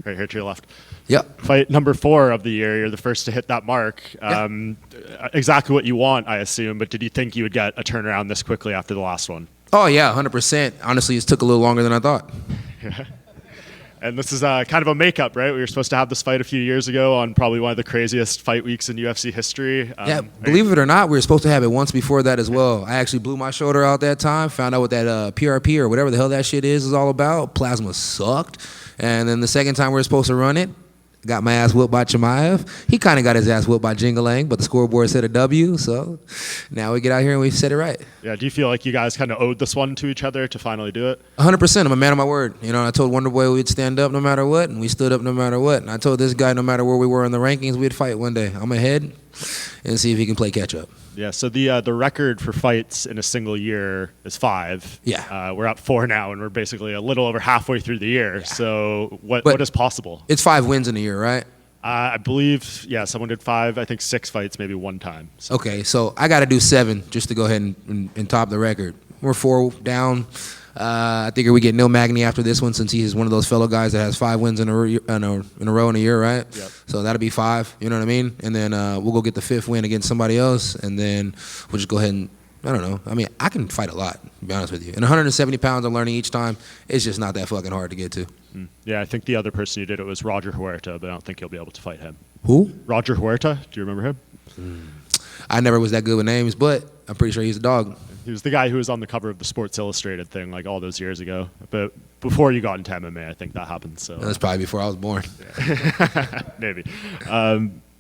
right here to your left. Yep. Fight number 4 of the year. You're the first to hit that mark. Exactly what you want, I assume. But did you think you would get a turnaround this quickly after the last one? Oh, yeah, 100%. Honestly, it took a little longer than I thought. And this is kind of a makeup, right? We were supposed to have this fight a few years ago on probably one of the craziest fight weeks in UFC history. Yeah, believe it or not, we were supposed to have it once before that as well. I actually blew my shoulder out that time, found out what that PRP or whatever the hell that shit is all about. Plasma sucked. And then the second time we were supposed to run it, got my ass whooped by Chimaev. He kind of got his ass whooped by Jingalang, but the scoreboard said a W, so now we get out here and we said it right. Yeah, do you feel like you guys kind of owed this one to each other to finally do it? 100%. I'm a man of my word. You know, I told Wonderboy we'd stand up no matter what, and we stood up no matter what. And I told this guy no matter where we were in the rankings, we'd fight one day. I'm ahead and see if he can play catch up. Yeah, so the record for fights in a single year is 5. Yeah. We're at 4 now, and we're basically a little over halfway through the year. Yeah. So what is possible? It's 5 wins in a year, right? I believe, yeah, someone did 5, I think 6 fights, maybe 1 time. So. Okay, so I got to do 7 just to go ahead and top the record. We're 4 down. I think we get Neil Magny after this one since he's one of those fellow guys that has 5 wins in a row in a year, right? Yep. So that'll be 5, you know what I mean? And then we'll go get the 5th win against somebody else, and then we'll just go ahead and, I don't know. I mean, I can fight a lot, to be honest with you. And 170 pounds I'm learning each time, it's just not that fucking hard to get to. Yeah, I think the other person who did it was Roger Huerta, but I don't think you'll be able to fight him. Who? Roger Huerta. Do you remember him? I never was that good with names, but I'm pretty sure he's a dog. He was the guy who was on the cover of the Sports Illustrated thing like all those years ago. But before you got into MMA, I think that happened. So that's probably before I was born. Yeah. Maybe.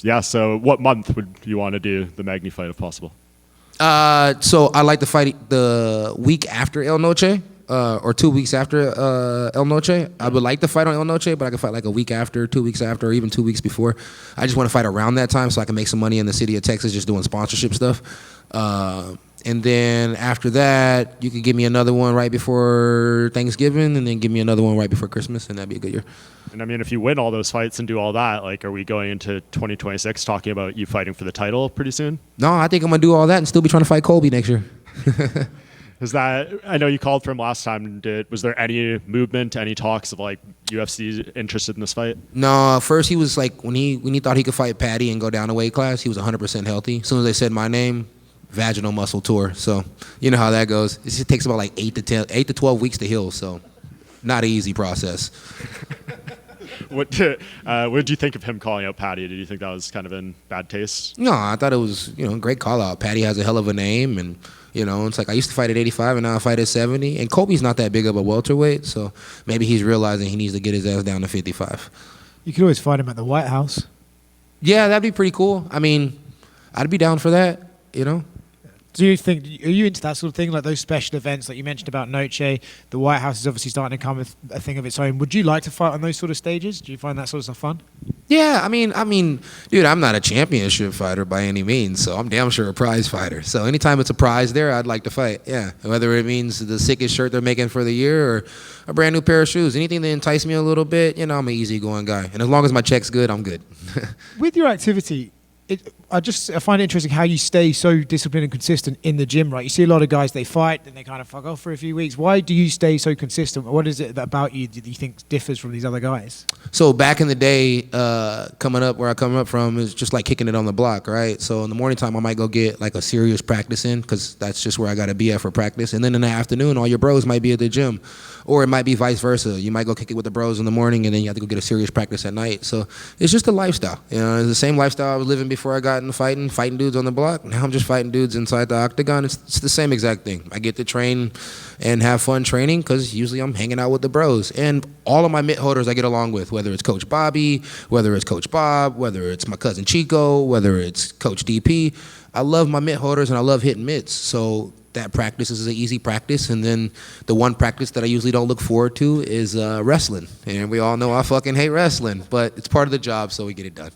Yeah, so what month would you want to do the Magny fight if possible? So I like to fight the week after El Noche, or 2 weeks after El Noche. I would like to fight on El Noche, but I can fight like a week after, 2 weeks after, or even 2 weeks before. I just want to fight around that time so I can make some money in the city of Texas just doing sponsorship stuff. And then after that, you could give me another one right before Thanksgiving, and then give me another one right before Christmas, and that'd be a good year. And I mean, if you win all those fights and do all that, like, are we going into 2026 talking about you fighting for the title pretty soon? No, I think I'm gonna do all that and still be trying to fight Colby next year. Is that? I know you called for him last time. Was there any movement, any talks of like UFC interested in this fight? No, first he was like when he thought he could fight Patty and go down a weight class, he was 100% healthy. As soon as they said my name, vaginal muscle tore. So you know how that goes. It just takes about like 8 to 12 weeks to heal. So not an easy process. What did you think of him calling out Patty? Did you think that was kind of in bad taste? No, I thought it was a great call out. Patty has a hell of a name, and it's like I used to fight at 85 and now I fight at 70. And Kobe's not that big of a welterweight, so maybe he's realizing he needs to get his ass down to 55. You could always fight him at the White House. Yeah, that'd be pretty cool. I mean, I'd be down for that. Do you think, are you into that sort of thing, like those special events that you mentioned about Noche? The White House is obviously starting to come with a thing of its own. Would you like to fight on those sort of stages? Do you find that sort of stuff fun? Yeah, I mean, dude, I'm not a championship fighter by any means, so I'm damn sure a prize fighter. So anytime it's a prize there, I'd like to fight, yeah. Whether it means the sickest shirt they're making for the year or a brand new pair of shoes, anything that entice me a little bit, I'm an easygoing guy. And as long as my check's good, I'm good. With your activity, I find it interesting how you stay so disciplined and consistent in the gym, right? You see a lot of guys, they fight, then they kind of fuck off for a few weeks. Why do you stay so consistent? What is it about you that you think differs from these other guys? So back in the day, coming up where I come up from is just like kicking it on the block, right? So in the morning time, I might go get like a serious practice in because that's just where I got to be at for practice. And then in the afternoon, all your bros might be at the gym. Or it might be vice versa. You might go kick it with the bros in the morning and then you have to go get a serious practice at night. So it's just a lifestyle. It's the same lifestyle I was living before I got into fighting dudes on the block. Now I'm just fighting dudes inside the octagon. It's the same exact thing. I get to train and have fun training because usually I'm hanging out with the bros. And all of my mitt holders I get along with, whether it's Coach Bobby, whether it's Coach Bob, whether it's my cousin Chico, whether it's Coach DP. I love my mitt holders and I love hitting mitts. So that practice is an easy practice. And then the one practice that I usually don't look forward to is wrestling. And we all know I fucking hate wrestling, but it's part of the job, so we get it done.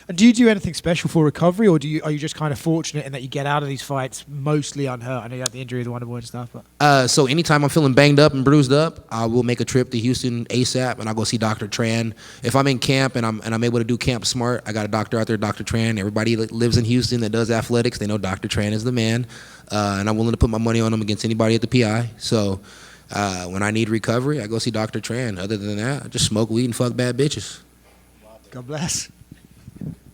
And do you do anything special for recovery, or are you just kind of fortunate in that you get out of these fights mostly unhurt? I know you had the injury with the Wonderboy and stuff. But. So anytime I'm feeling banged up and bruised up, I will make a trip to Houston ASAP, and I'll go see Dr. Tran. If I'm in camp and I'm able to do camp smart, I got a doctor out there, Dr. Tran. Everybody that lives in Houston that does athletics, they know Dr. Tran is the man, and I'm willing to put my money on him against anybody at the PI. So When I need recovery, I go see Dr. Tran. Other than that, I just smoke weed and fuck bad bitches. God bless.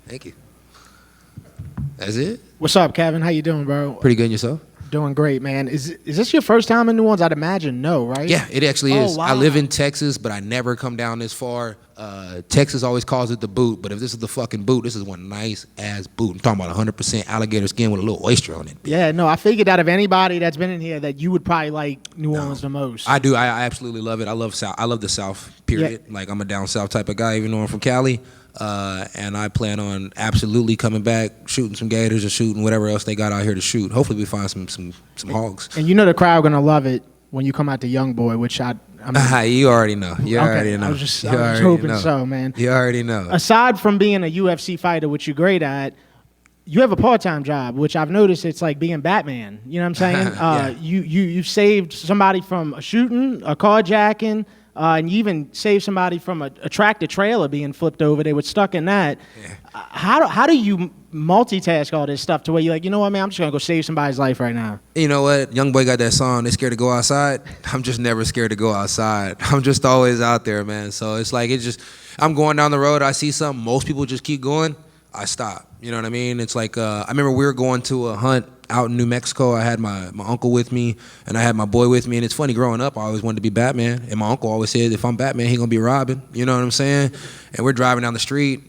Thank you. That's it? What's up, Kevin? How you doing, bro? Pretty good, and yourself? Doing great, man. Is this your first time in New Orleans? I'd imagine no, right? Yeah, it actually is. wow. I live in Texas, but I never come down this far. Texas always calls it the boot, but if this is the fucking boot, this is one nice ass boot. I'm talking about 100% alligator skin with a little oyster on it. Yeah, no, I figured out of anybody that's been in here that you would probably like New Orleans the most. I do. I absolutely love it. I love South. I love the South. Period. Yeah. Like I'm a down South type of guy, even though I'm from Cali. And I plan on absolutely coming back, shooting some gators or shooting whatever else they got out here to shoot. Hopefully we find some hogs. And you know the crowd gonna love it when you come out to Young Boy, which I mean, You already know. You already know. I was just You hoping know. so, man. You already know. Aside from being a UFC fighter, which you're great at, you have a part-time job, which I've noticed it's like being Batman. You know what I'm saying? Yeah. You saved somebody from a shooting, a carjacking, and you even saved somebody from a tractor trailer being flipped over. They were stuck in that. Yeah. How do you multitask all this stuff to where you're like, you know what, man, I'm just gonna go save somebody's life right now? You know what? Young Boy got that song, They Scared to Go Outside. I'm just never scared to go outside. I'm just always out there, man. So it's like, I'm going down the road, I see something, most people just keep going, I stop. You know what I mean? It's like, I remember we were going to a hunt out in New Mexico. I had my uncle with me, and I had my boy with me. And it's funny, growing up, I always wanted to be Batman. And my uncle always said, if I'm Batman, he gonna be Robin. You know what I'm saying? And we're driving down the street,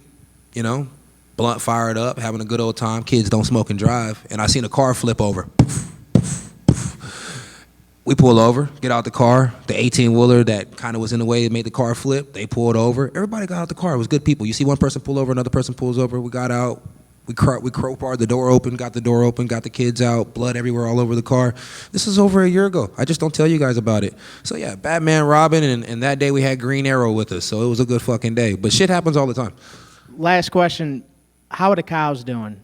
you know, blunt fired up, having a good old time. Kids don't smoke and drive. And I seen a car flip over. We pull over, get out the car. The 18-wheeler that kind of was in the way, made the car flip. They pulled over. Everybody got out the car. It was good people. You see one person pull over, another person pulls over. We got out. We crowbarred the door open, got the kids out, blood everywhere all over the car. This is over a year ago. I just don't tell you guys about it. So yeah, Batman, Robin, and that day we had Green Arrow with us. So it was a good fucking day. But shit happens all the time. Last question. How are the cows doing?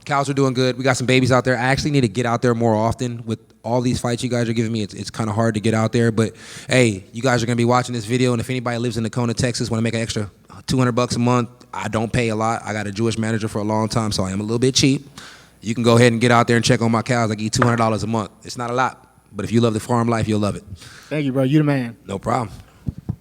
Cows are doing good. We got some babies out there. I actually need to get out there more often with all these fights you guys are giving me. It's kind of hard to get out there. But, hey, you guys are going to be watching this video, and if anybody lives in Tacoma, Texas, want to make an extra $200 a month, I don't pay a lot. I got a Jewish manager for a long time, so I am a little bit cheap. You can go ahead and get out there and check on my cows. I give you $200 a month. It's not a lot, but if you love the farm life, you'll love it. Thank you, bro. You the man. No problem.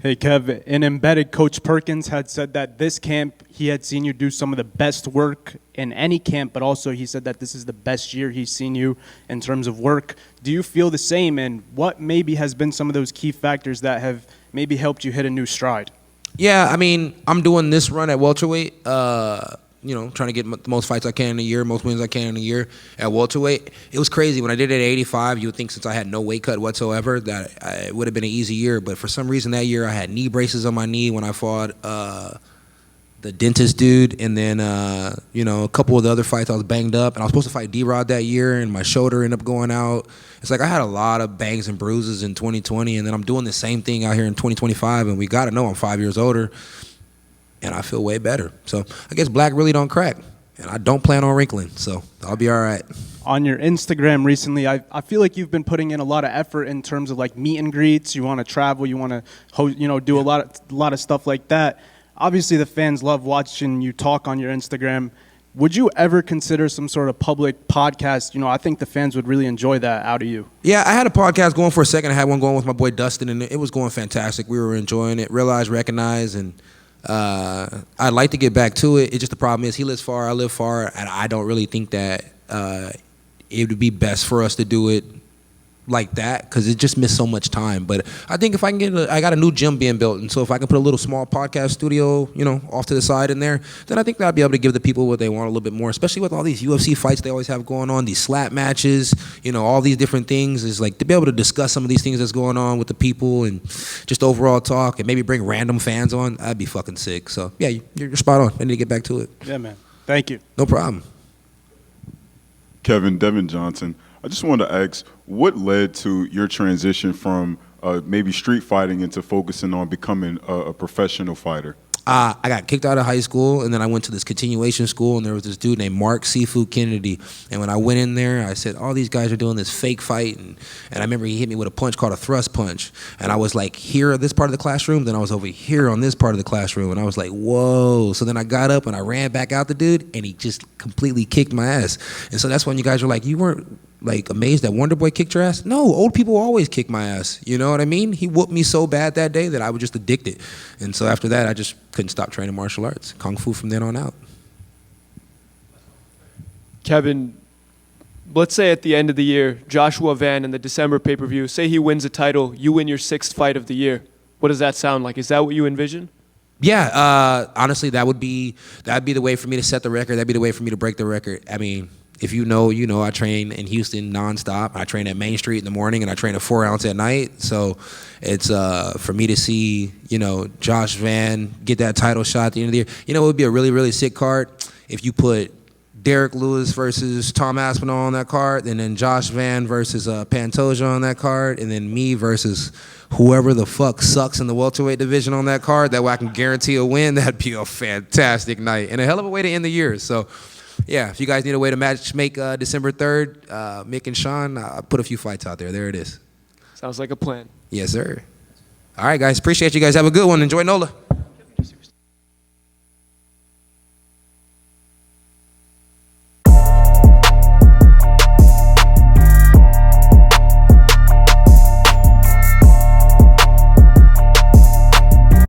Hey, Kev, in Embedded, Coach Perkins had said that this camp, he had seen you do some of the best work in any camp, but also he said that this is the best year he's seen you in terms of work. Do you feel the same, and what maybe has been some of those key factors that have maybe helped you hit a new stride? Yeah, I mean, I'm doing this run at welterweight, trying to get the most fights I can in a year, most wins I can in a year at welterweight. It was crazy. When I did it at 85, you would think since I had no weight cut whatsoever that it would have been an easy year. But for some reason that year, I had knee braces on my knee when I fought the dentist dude. And then, a couple of the other fights, I was banged up. And I was supposed to fight D-Rod that year, and my shoulder ended up going out. It's like I had a lot of bangs and bruises in 2020, and then I'm doing the same thing out here in 2025, and we got to know I'm 5 years older. And I feel way better. So I guess black really don't crack. And I don't plan on wrinkling, so I'll be all right. On your Instagram recently, I feel like you've been putting in a lot of effort in terms of like meet and greets. You want to travel, you want to do a lot of stuff like that. Obviously, the fans love watching you talk on your Instagram. Would you ever consider some sort of public podcast? I think the fans would really enjoy that out of you. Yeah, I had a podcast going for a second. I had one going with my boy Dustin, and it was going fantastic. We were enjoying it. Realize, recognize, and I'd like to get back to it. It's just the problem is he lives far, I live far, and I don't really think that it would be best for us to do it like that because it just missed so much time. But I think if I can I got a new gym being built, and so if I can put a little small podcast studio, off to the side in there, then I think that I'll be able to give the people what they want a little bit more, especially with all these UFC fights they always have going on, these slap matches, all these different things. Is like to be able to discuss some of these things that's going on with the people and just overall talk and maybe bring random fans on. That'd be fucking sick. So yeah, you're spot on. I need to get back to it. Yeah, man. Thank you. No problem. Kevin, Devin Johnson, I just wanted to ask, what led to your transition from maybe street fighting into focusing on becoming a professional fighter? I got kicked out of high school, and then I went to this continuation school, and there was this dude named Mark Seafood Kennedy. And when I went in there, I said, all these guys are doing this fake fight. And I remember he hit me with a punch called a thrust punch. And I was like here at this part of the classroom, then I was over here on this part of the classroom. And I was like, whoa. So then I got up, and I ran back out the dude, and he just completely kicked my ass. And so that's when you guys were like, you weren't like amazed that Wonder Boy kicked your ass? No, old people always kick my ass. You know what I mean? He whooped me so bad that day that I was just addicted. And so after that, I just couldn't stop training martial arts. Kung Fu from then on out. Kevin, let's say at the end of the year, Joshua Van in the December pay-per-view, say he wins a title, you win your 6th fight of the year. What does that sound like? Is that what you envision? Yeah, honestly, that'd be the way for me to set the record. That'd be the way for me to break the record. I mean, if you know, you know, I train in Houston nonstop. I train at Main Street in the morning, and I train at 4 Ounce at night. So it's for me to see, you know, Josh Van get that title shot at the end of the year. You know, it would be a really, really sick card if you put Derek Lewis versus Tom Aspinall on that card, and then Josh Van versus Pantoja on that card, and then me versus whoever the fuck sucks in the welterweight division on that card. That way I can guarantee a win. That'd be a fantastic night and a hell of a way to end the year. So, yeah, if you guys need a way to make December 3rd, Mick and Sean, put a few fights out there. There it is. Sounds like a plan. Yes, sir. All right, guys. Appreciate you guys. Have a good one. Enjoy NOLA.